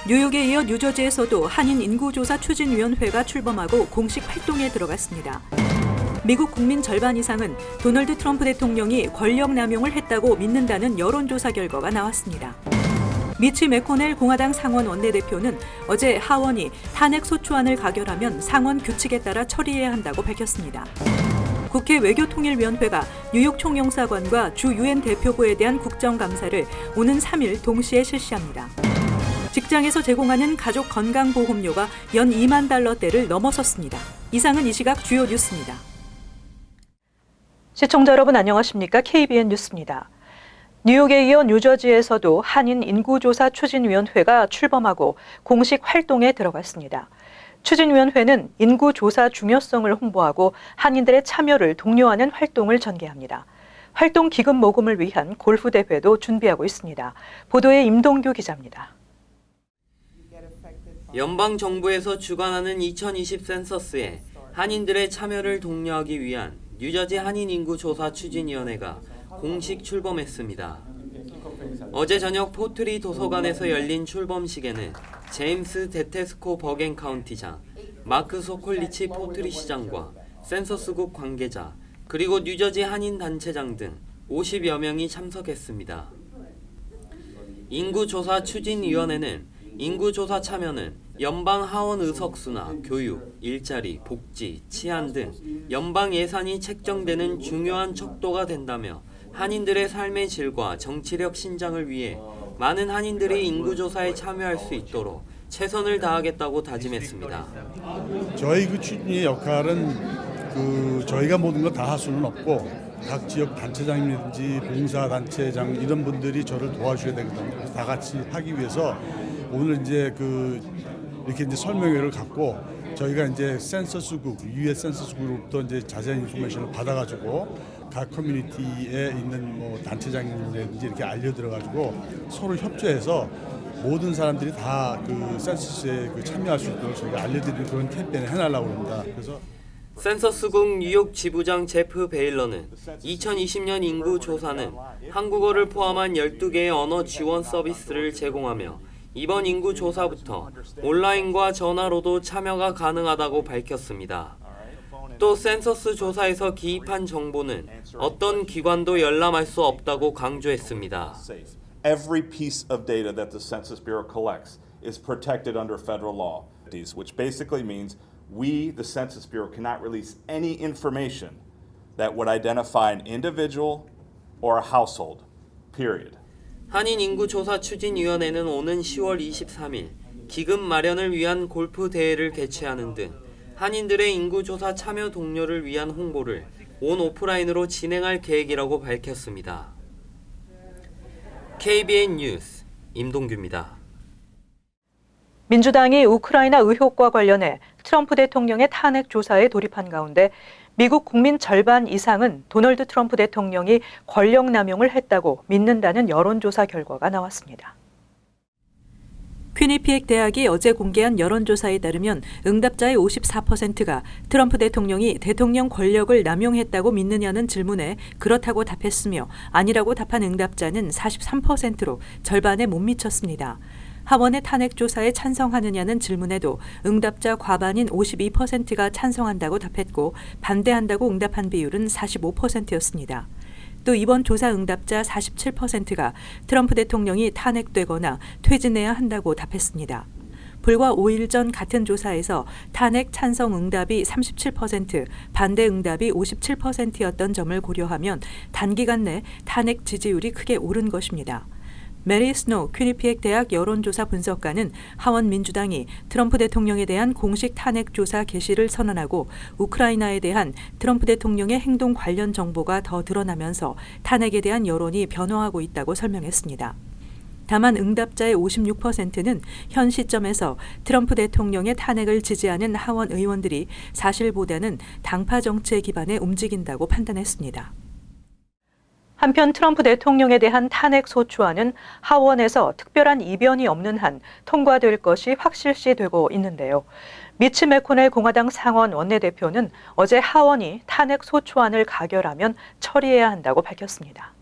뉴욕에 이어 뉴저지에서도 한인 인구조사 추진위원회가 출범하고 공식 활동에 들어갔습니다. 미국 국민 절반 이상은 도널드 트럼프 대통령이 권력 남용을 했다고 믿는다는 여론조사 결과가 나왔습니다. 미치 매코넬 공화당 상원 원내대표는 어제 하원이 탄핵 소추안을 가결하면 상원 규칙에 따라 처리해야 한다고 밝혔습니다. 국회 외교통일위원회가 뉴욕 총영사관과 주 유엔 대표부에 대한 국정감사를 오는 3일 동시에 실시합니다. 직장에서 제공하는 가족 건강보험료가 연 2만 달러대를 넘어섰습니다. 이상은 이 시각 주요 뉴스입니다. 시청자 여러분 안녕하십니까? KBN 뉴스입니다. 뉴욕에 이어 뉴저지에서도 한인 인구조사 추진위원회가 출범하고 공식 활동에 들어갔습니다. 추진위원회는 인구조사 중요성을 홍보하고 한인들의 참여를 독려하는 활동을 전개합니다. 활동 기금 모금을 위한 골프 대회도 준비하고 있습니다. 보도에 임동규 기자입니다. 연방 정부에서 주관하는 2020 센서스에 한인들의 참여를 독려하기 위한 뉴저지 한인 인구 조사 추진위원회가 공식 출범했습니다. 어제 저녁 포트리 도서관에서 열린 출범식에는 제임스 데테스코 버겐 카운티장, 마크 소콜리치 포트리 시장과 센서스국 관계자, 그리고 뉴저지 한인 단체장 등 50여 명이 참석했습니다. 인구조사 추진위원회는 인구조사 참여는 연방 하원 의석수나 교육, 일자리, 복지, 치안 등 연방 예산이 책정되는 중요한 척도가 된다며 한인들의 삶의 질과 정치력 신장을 위해 많은 한인들이 인구조사에 참여할 수 있도록 최선을 다하겠다고 다짐했습니다. 저희 추진의 역할은 저희가 모든 걸 다 할 수는 없고 각 지역 단체장이라든지 봉사단체장 이런 분들이 저를 도와주셔야 되거든요. 그래서 다 같이 하기 위해서 오늘 이렇게 설명회를 갖고 저희가 센서스국, US 센서스국으로부터 자세한 인포메이션을 받아가지고 각 커뮤니티에 있는 단체장이라든지 이렇게 알려드려가지고 서로 협조해서 모든 사람들이 다 센서스에 참여할 수 있도록 저희가 알려드리는 그런 캠페인을 해나가려고 합니다. 그래서 센서스국 뉴욕 지부장 제프 베일러는 2020년 인구 조사는 한국어를 포함한 12개의 언어 지원 서비스를 제공하며 이번 인구 조사부터 온라인과 전화로도 참여가 가능하다고 밝혔습니다. 또 센서스 조사에서 기입한 정보는 어떤 기관도 열람할 수 없다고 강조했습니다. Every piece of data that the Census Bureau collects is protected under federal law, which basically means we, the Census Bureau, cannot release any information that would identify an individual or a household, period. 한인 인구조사 추진위원회는 오는 10월 23일 기금 마련을 위한 골프 대회를 개최하는 등 한인들의 인구조사 참여 독려를 위한 홍보를 온 오프라인으로 진행할 계획이라고 밝혔습니다. KBN 뉴스 임동규입니다. 민주당이 우크라이나 의혹과 관련해 트럼프 대통령의 탄핵 조사에 돌입한 가운데 미국 국민 절반 이상은 도널드 트럼프 대통령이 권력 남용을 했다고 믿는다는 여론조사 결과가 나왔습니다. 퀴니피엑 대학이 어제 공개한 여론조사에 따르면 응답자의 54%가 트럼프 대통령이 대통령 권력을 남용했다고 믿느냐는 질문에 그렇다고 답했으며 아니라고 답한 응답자는 43%로 절반에 못 미쳤습니다. 하원의 탄핵 조사에 찬성하느냐는 질문에도 응답자 과반인 52%가 찬성한다고 답했고 반대한다고 응답한 비율은 45%였습니다. 또 이번 조사 응답자 47%가 트럼프 대통령이 탄핵되거나 퇴진해야 한다고 답했습니다. 불과 5일 전 같은 조사에서 탄핵 찬성 응답이 37%, 반대 응답이 57%였던 점을 고려하면 단기간 내 탄핵 지지율이 크게 오른 것입니다. 메리 스노우 퀴니피엑 대학 여론조사 분석가는 하원 민주당이 트럼프 대통령에 대한 공식 탄핵 조사 개시를 선언하고 우크라이나에 대한 트럼프 대통령의 행동 관련 정보가 더 드러나면서 탄핵에 대한 여론이 변화하고 있다고 설명했습니다. 다만 응답자의 56%는 현 시점에서 트럼프 대통령의 탄핵을 지지하는 하원 의원들이 사실보다는 당파 정치에 기반해 움직인다고 판단했습니다. 한편 트럼프 대통령에 대한 탄핵 소추안은 하원에서 특별한 이변이 없는 한 통과될 것이 확실시되고 있는데요. 미치 매코넬 공화당 상원 원내대표는 어제 하원이 탄핵 소추안을 가결하면 처리해야 한다고 밝혔습니다.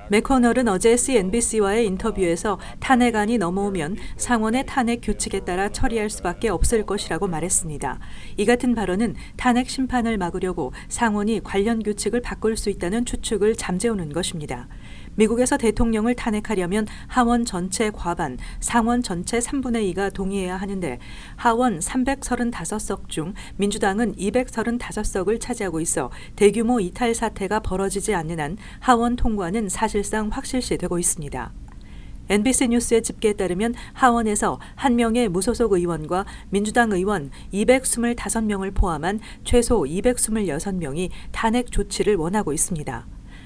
맥코널은 어제 CNBC와의 인터뷰에서 탄핵안이 넘어오면 상원의 탄핵 규칙에 따라 처리할 수밖에 없을 것이라고 말했습니다. 이 같은 발언은 탄핵 심판을 막으려고 상원이 관련 규칙을 바꿀 수 있다는 추측을 잠재우는 것입니다. 미국에서 대통령을 탄핵하려면 하원 전체 과반, 상원 전체 3분의 2가 동의해야 하는데 하원 335석 중 민주당은 235석을 차지하고 있어 대규모 이탈 사태가 벌어지지 않는 한 하원 통과는 사실상 확실시 되고 있습니다. NBC 뉴스의 집계에 따르면 하원에서 한 명의 무소속 의원과 민주당 의원 225명을 포함한 최소 226명이 탄핵 조치를 원하고 있습니다.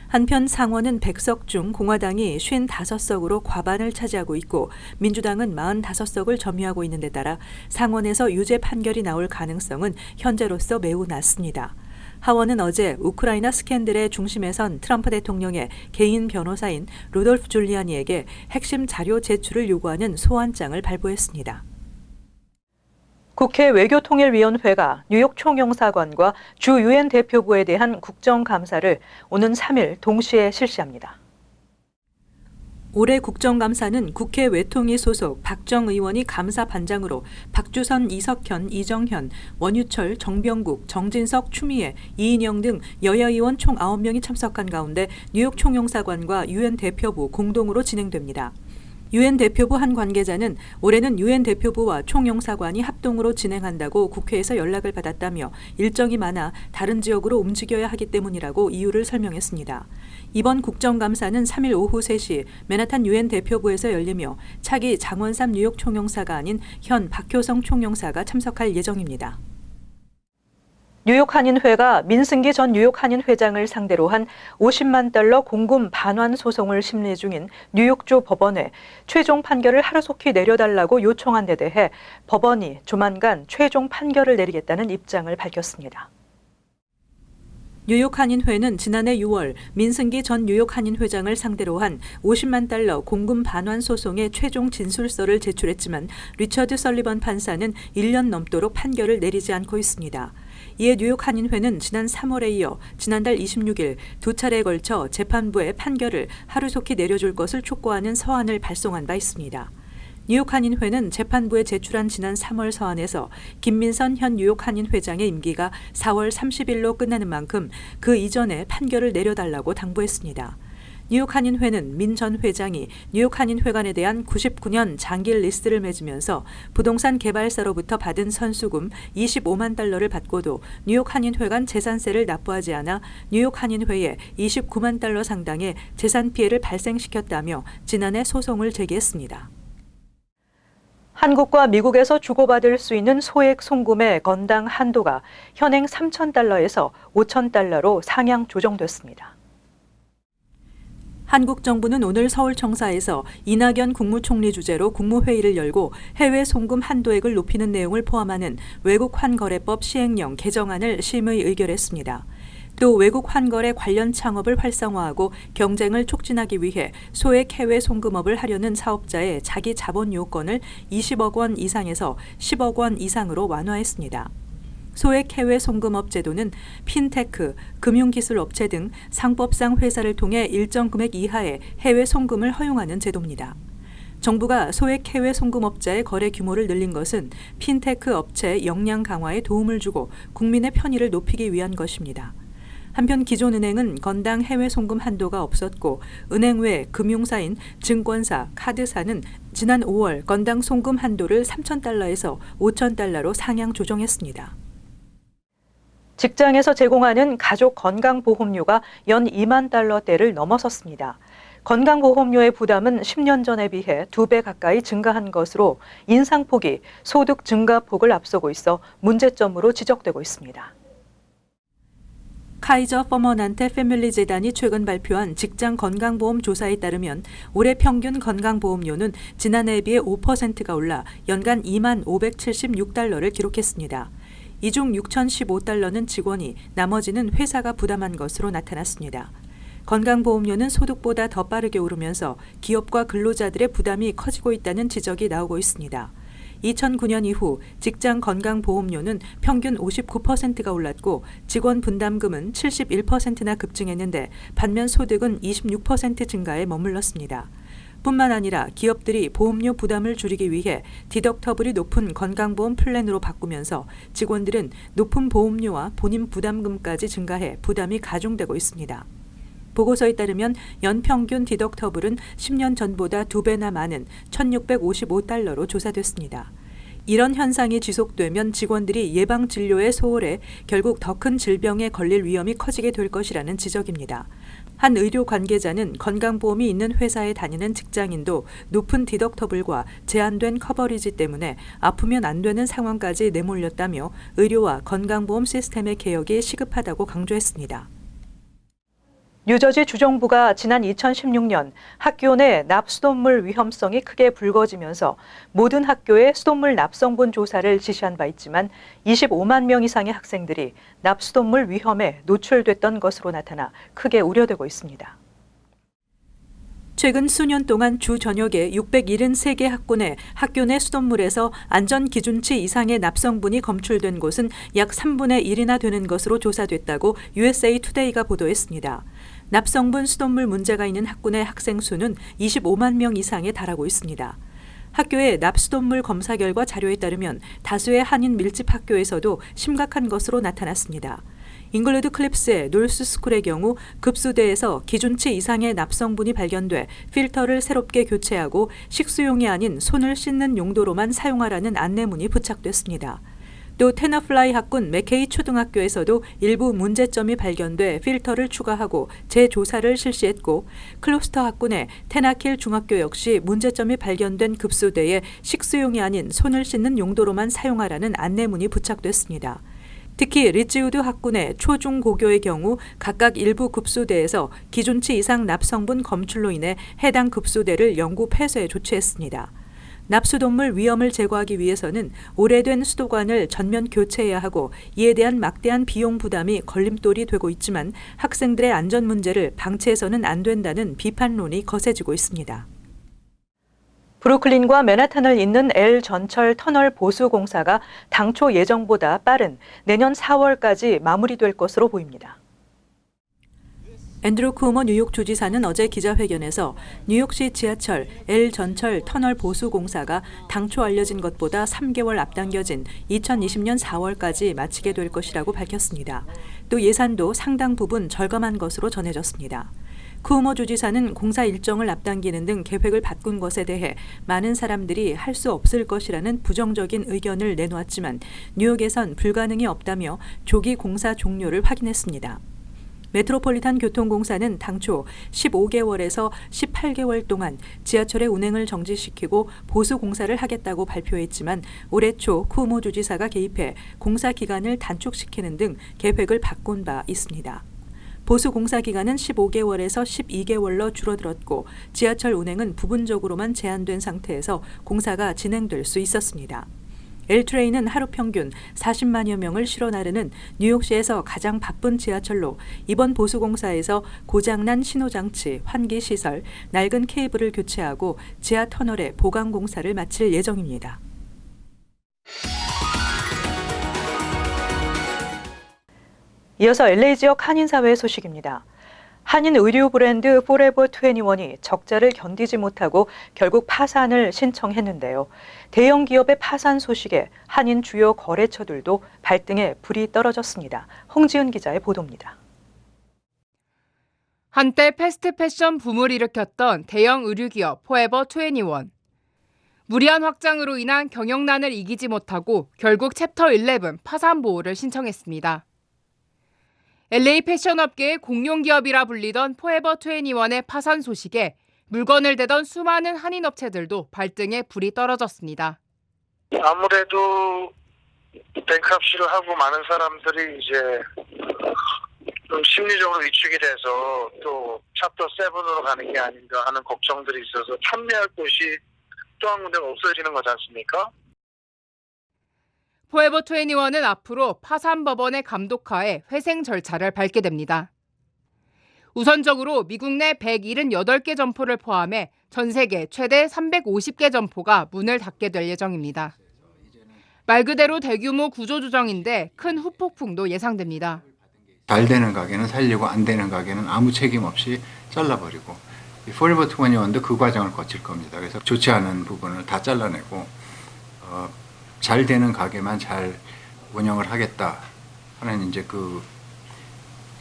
한편 상원은 100석 중 공화당이 55석으로 과반을 차지하고 있고 민주당은 45석을 점유하고 있는 데 따라 상원에서 유죄 판결이 나올 가능성은 현재로서 매우 낮습니다. 하원은 어제 우크라이나 스캔들의 중심에 선 트럼프 대통령의 개인 변호사인 루돌프 줄리아니에게 핵심 자료 제출을 요구하는 소환장을 발부했습니다. 국회 외교통일위원회가 뉴욕 총영사관과 주 유엔 대표부에 대한 국정감사를 오는 3일 동시에 실시합니다. 올해 국정감사는 국회 외통위 소속 박정 의원이 감사반장으로 박주선, 이석현, 이정현, 원유철, 정병국, 정진석, 추미애, 이인영 등 여야 의원 총 9명이 참석한 가운데 뉴욕 총영사관과 유엔 대표부 공동으로 진행됩니다. 유엔 대표부 한 관계자는 올해는 유엔 대표부와 총영사관이 합동으로 진행한다고 국회에서 연락을 받았다며 일정이 많아 다른 지역으로 움직여야 하기 때문이라고 이유를 설명했습니다. 이번 국정감사는 3일 오후 3시 맨하탄 유엔 대표부에서 열리며 차기 장원삼 뉴욕 총영사가 아닌 현 박효성 총영사가 참석할 예정입니다. 뉴욕 한인회가 민승기 전 뉴욕 한인 회장을 상대로 한 $50만 공금 반환 소송을 심리 중인 뉴욕주 법원에 최종 판결을 하루속히 내려달라고 요청한 데 대해 법원이 조만간 최종 판결을 내리겠다는 입장을 밝혔습니다. 뉴욕 한인회는 지난해 6월 민승기 전 뉴욕 한인 회장을 상대로 한 $50만 공금 반환 소송의 최종 진술서를 제출했지만 리처드 설리번 판사는 1년 넘도록 판결을 내리지 않고 있습니다. 이에 뉴욕 한인회는 지난 3월에 이어 지난달 26일 두 차례에 걸쳐 재판부에 판결을 하루속히 내려줄 것을 촉구하는 서한을 발송한 바 있습니다. 뉴욕 한인회는 재판부에 제출한 지난 3월 서한에서 김민선 현 뉴욕 한인 회장의 임기가 4월 30일로 끝나는 만큼 그 이전에 판결을 내려달라고 당부했습니다. 뉴욕 한인회는 민 전 회장이 뉴욕 한인회관에 대한 99년 장기 리스트를 맺으면서 부동산 개발사로부터 받은 선수금 $25만 받고도 뉴욕 한인회관 재산세를 납부하지 않아 뉴욕 한인회에 $29만 상당의 재산 피해를 발생시켰다며 지난해 소송을 제기했습니다. 한국과 미국에서 주고받을 수 있는 소액 송금의 건당 한도가 현행 $3,000에서 $5,000로 상향 조정됐습니다. 한국 정부는 오늘 서울청사에서 이낙연 국무총리 주재로 국무회의를 열고 해외 송금 한도액을 높이는 내용을 포함하는 외국환거래법 시행령 개정안을 심의 의결했습니다. 또 외국 환거래 관련 창업을 활성화하고 경쟁을 촉진하기 위해 소액 해외 송금업을 하려는 사업자의 자기 자본 요건을 20억 원 이상에서 10억 원 이상으로 완화했습니다. 소액 해외 송금업 제도는 핀테크, 금융기술 업체 등 상법상 회사를 통해 일정 금액 이하의 해외 송금을 허용하는 제도입니다. 정부가 소액 해외 송금업자의 거래 규모를 늘린 것은 핀테크 업체 역량 강화에 도움을 주고 국민의 편의를 높이기 위한 것입니다. 한편 기존 은행은 건당 해외 송금 한도가 없었고 은행 외 금융사인 증권사, 카드사는 지난 5월 건당 송금 한도를 $3,000에서 $5,000로 상향 조정했습니다. 직장에서 제공하는 가족 건강보험료가 연 $20,000대를 넘어섰습니다. 건강보험료의 부담은 10년 전에 비해 2배 가까이 증가한 것으로 인상폭이 소득 증가폭을 앞서고 있어 문제점으로 지적되고 있습니다. 카이저 퍼머넌트 패밀리 재단이 최근 발표한 직장 건강보험 조사에 따르면 올해 평균 건강보험료는 지난해에 비해 5%가 올라 연간 $25,576를 기록했습니다. 이 중 $6,015는 직원이, 나머지는 회사가 부담한 것으로 나타났습니다. 건강보험료는 소득보다 더 빠르게 오르면서 기업과 근로자들의 부담이 커지고 있다는 지적이 나오고 있습니다. 2009년 이후 직장 건강보험료는 평균 59%가 올랐고 직원 분담금은 71%나 급증했는데 반면 소득은 26% 증가에 머물렀습니다. 뿐만 아니라 기업들이 보험료 부담을 줄이기 위해 디덕터블이 높은 건강보험 플랜으로 바꾸면서 직원들은 높은 보험료와 본인 부담금까지 증가해 부담이 가중되고 있습니다. 보고서에 따르면 연평균 디덕터블은 10년 전보다 2배나 많은 $1,655로 조사됐습니다. 이런 현상이 지속되면 직원들이 예방진료에 소홀해 결국 더 큰 질병에 걸릴 위험이 커지게 될 것이라는 지적입니다. 한 의료 관계자는 건강보험이 있는 회사에 다니는 직장인도 높은 디덕터블과 제한된 커버리지 때문에 아프면 안 되는 상황까지 내몰렸다며 의료와 건강보험 시스템의 개혁이 시급하다고 강조했습니다. 뉴저지 주정부가 지난 2016년 학교 내 납수돗물 위험성이 크게 불거지면서 모든 학교에 수돗물 납성분 조사를 지시한 바 있지만 25만 명 이상의 학생들이 납수돗물 위험에 노출됐던 것으로 나타나 크게 우려되고 있습니다. 최근 수년 동안 주 저녁에 673개 학군의 학교 내 수돗물에서 안전기준치 이상의 납성분이 검출된 곳은 약 3분의 1이나 되는 것으로 조사됐다고 USA 투데이가 보도했습니다. 납성분 수돗물 문제가 있는 학군의 학생 수는 25만 명 이상에 달하고 있습니다. 학교의 납수돗물 검사 결과 자료에 따르면 다수의 한인 밀집 학교에서도 심각한 것으로 나타났습니다. 잉글리드 클립스의 놀스스쿨의 경우 급수대에서 기준치 이상의 납성분이 발견돼 필터를 새롭게 교체하고 식수용이 아닌 손을 씻는 용도로만 사용하라는 안내문이 부착됐습니다. 또 테너플라이 학군 맥케이 초등학교에서도 일부 문제점이 발견돼 필터를 추가하고 재조사를 실시했고 클로스터 학군의 테나킬 중학교 역시 문제점이 발견된 급수대에 식수용이 아닌 손을 씻는 용도로만 사용하라는 안내문이 부착됐습니다. 특히 리츠우드 학군의 초중고교의 경우 각각 일부 급수대에서 기준치 이상 납성분 검출로 인해 해당 급수대를 영구 폐쇄 조치했습니다. 납수돗물 위험을 제거하기 위해서는 오래된 수도관을 전면 교체해야 하고 이에 대한 막대한 비용 부담이 걸림돌이 되고 있지만 학생들의 안전 문제를 방치해서는 안 된다는 비판론이 거세지고 있습니다. 브루클린과 맨하탄을 잇는 L 전철 터널 보수 공사가 당초 예정보다 빠른 내년 4월까지 마무리될 것으로 보입니다. 앤드루 쿠오모 뉴욕 주지사는 어제 기자회견에서 뉴욕시 지하철 L 전철 터널 보수 공사가 당초 알려진 것보다 3개월 앞당겨진 2020년 4월까지 마치게 될 것이라고 밝혔습니다. 또 예산도 상당 부분 절감한 것으로 전해졌습니다. 쿠오모 주지사는 공사 일정을 앞당기는 등 계획을 바꾼 것에 대해 많은 사람들이 할 수 없을 것이라는 부정적인 의견을 내놓았지만 뉴욕에선 불가능이 없다며 조기 공사 종료를 확인했습니다. 메트로폴리탄 교통공사는 당초 15개월에서 18개월 동안 지하철의 운행을 정지시키고 보수 공사를 하겠다고 발표했지만 올해 초 쿠오모 주지사가 개입해 공사 기간을 단축시키는 등 계획을 바꾼 바 있습니다. 보수 공사 기간은 15개월에서 12개월로 줄어들었고 지하철 운행은 부분적으로만 제한된 상태에서 공사가 진행될 수 있었습니다. L트레인은 하루 평균 40만여 명을 실어 나르는 뉴욕시에서 가장 바쁜 지하철로 이번 보수공사에서 고장난 신호장치, 환기시설, 낡은 케이블을 교체하고 지하 터널의 보강 공사를 마칠 예정입니다. 이어서 LA 지역 한인사회 소식입니다. 한인 의류 브랜드 포레버 21이 적자를 견디지 못하고 결국 파산을 신청했는데요. 대형 기업의 파산 소식에 한인 주요 거래처들도 발등에 불이 떨어졌습니다. 홍지은 기자의 보도입니다. 한때 패스트 패션 붐을 일으켰던 대형 의류기업 포에버 21. 무리한 확장으로 인한 경영난을 이기지 못하고 결국 챕터 11 파산 보호를 신청했습니다. LA 패션업계의 공룡기업이라 불리던 포에버 21의 파산 소식에 물건을 대던 수많은 한인 업체들도 발등에 불이 떨어졌습니다. 아무래도 뱅크럽시를 하고 많은 사람들이 이제 좀 심리적으로 위축이 돼서 또 챕터 7으로 가는 게 아닌가 하는 걱정들이 있어서 판매할 곳이 또 한 군데가 없어지는 거지 않습니까? 포에버 21은 앞으로 파산 법원의 감독하에 회생 절차를 밟게 됩니다. 우선적으로 미국 내 178개 점포를 포함해 전 세계 최대 350개 점포가 문을 닫게 될 예정입니다. 말 그대로 대규모 구조조정인데 큰 후폭풍도 예상됩니다. 잘 되는 가게는 살리고 안 되는 가게는 아무 책임 없이 잘라버리고 이 포레버 21도 그 과정을 거칠 겁니다. 그래서 좋지 않은 부분을 다 잘라내고 잘 되는 가게만 잘 운영을 하겠다 하는 이제 그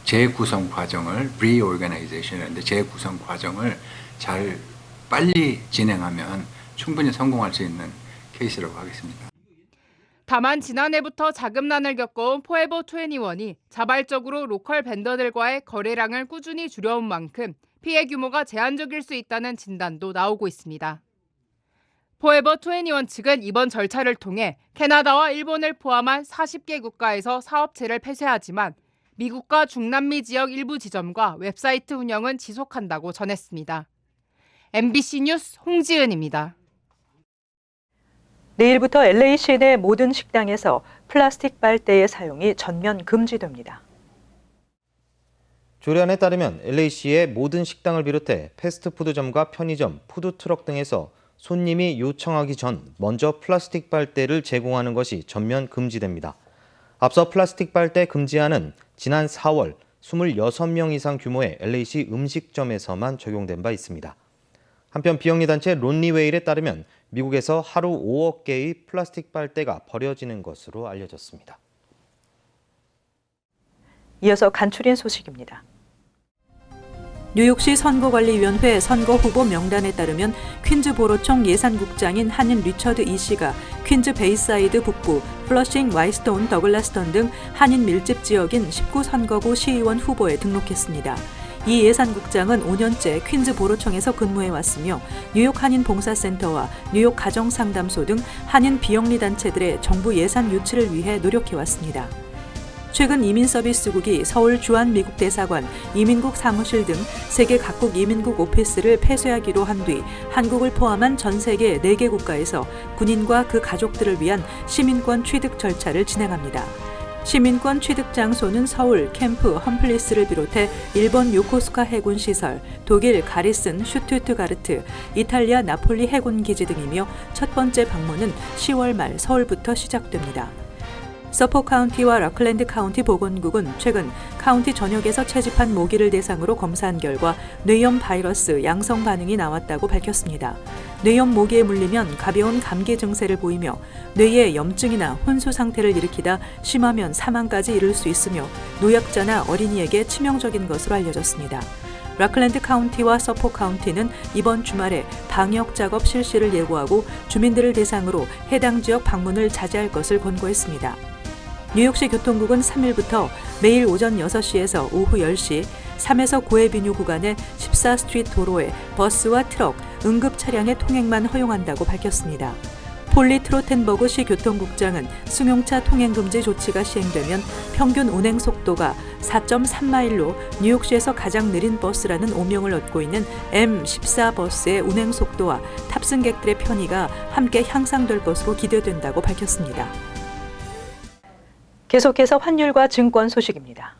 재구성 과정을 reorganization인데 재구성 과정을 잘 빨리 진행하면 충분히 성공할 수 있는 케이스라고 하겠습니다. 다만 지난해부터 자금난을 겪어온 포에버 21이 자발적으로 로컬 벤더들과의 거래량을 꾸준히 줄여온 만큼 피해 규모가 제한적일 수 있다는 진단도 나오고 있습니다. 포에버 21 측은 이번 절차를 통해 캐나다와 일본을 포함한 40개 국가에서 사업체를 폐쇄하지만 미국과 중남미 지역 일부 지점과 웹사이트 운영은 지속한다고 전했습니다. MBC 뉴스 홍지은입니다. 내일부터 LA 시내 모든 식당에서 플라스틱 빨대의 사용이 전면 금지됩니다. 조례안에 따르면 LA시의 모든 식당을 비롯해 패스트푸드점과 편의점, 푸드트럭 등에서 손님이 요청하기 전 먼저 플라스틱 빨대를 제공하는 것이 전면 금지됩니다. 앞서 플라스틱 빨대 금지안은 지난 4월 26명 이상 규모의 LA시 음식점에서만 적용된 바 있습니다. 한편 비영리단체 론리웨일에 따르면 미국에서 하루 5억 개의 플라스틱 빨대가 버려지는 것으로 알려졌습니다. 이어서 간추린 소식입니다. 뉴욕시 선거관리위원회 선거후보 명단에 따르면 퀸즈보로총 예산국장인 한인 리처드 이 씨가 퀸즈 베이사이드 북부, 플러싱, 와이스톤, 더글라스턴 등 한인 밀집 지역인 19선거구 시의원 후보에 등록했습니다. 이 예산국장은 5년째 퀸즈보로청에서 근무해왔으며 뉴욕 한인봉사센터와 뉴욕 가정상담소 등 한인 비영리단체들의 정부 예산 유치를 위해 노력해왔습니다. 최근 이민서비스국이 서울 주한미국대사관, 이민국 사무실 등 세계 각국 이민국 오피스를 폐쇄하기로 한 뒤 한국을 포함한 전 세계 4개 국가에서 군인과 그 가족들을 위한 시민권 취득 절차를 진행합니다. 시민권 취득 장소는 서울 캠프 험플리스를 비롯해 일본 요코수카 해군시설, 독일 가리슨 슈투트가르트, 이탈리아 나폴리 해군기지 등이며 첫 번째 방문은 10월 말 서울부터 시작됩니다. 서포 카운티와 러클랜드 카운티 보건국은 최근 카운티 전역에서 채집한 모기를 대상으로 검사한 결과 뇌염 바이러스 양성 반응이 나왔다고 밝혔습니다. 뇌염 모기에 물리면 가벼운 감기 증세를 보이며 뇌에 염증이나 혼수 상태를 일으키다 심하면 사망까지 이를 수 있으며 노약자나 어린이에게 치명적인 것으로 알려졌습니다. 러클랜드 카운티와 서포 카운티는 이번 주말에 방역 작업 실시를 예고하고 주민들을 대상으로 해당 지역 방문을 자제할 것을 권고했습니다. 뉴욕시 교통국은 3일부터 매일 오전 6시에서 오후 10시 3에서 9에비뉴 구간의 14스트리트 도로에 버스와 트럭, 응급 차량의 통행만 허용한다고 밝혔습니다. 폴리 트로텐버그 시 교통국장은 승용차 통행금지 조치가 시행되면 평균 운행 속도가 4.3마일로 뉴욕시에서 가장 느린 버스라는 오명을 얻고 있는 M14 버스의 운행 속도와 탑승객들의 편의가 함께 향상될 것으로 기대된다고 밝혔습니다. 계속해서 환율과 증권 소식입니다.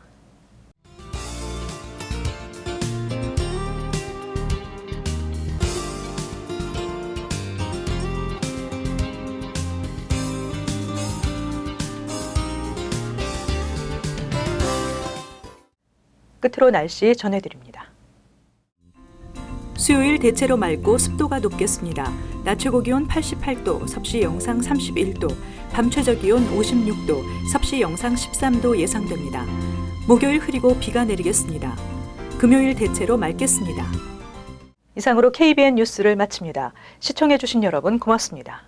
끝으로 날씨 전해드립니다. 수요일 대체로 맑고 습도가 높겠습니다. 낮 최고 기온 88도, 섭씨 영상 31도, 밤 최저 기온 56도, 섭씨 영상 13도 예상됩니다. 목요일 흐리고 비가 내리겠습니다. 금요일 대체로 맑겠습니다. 이상으로 KBN 뉴스를 마칩니다. 시청해주신 여러분 고맙습니다.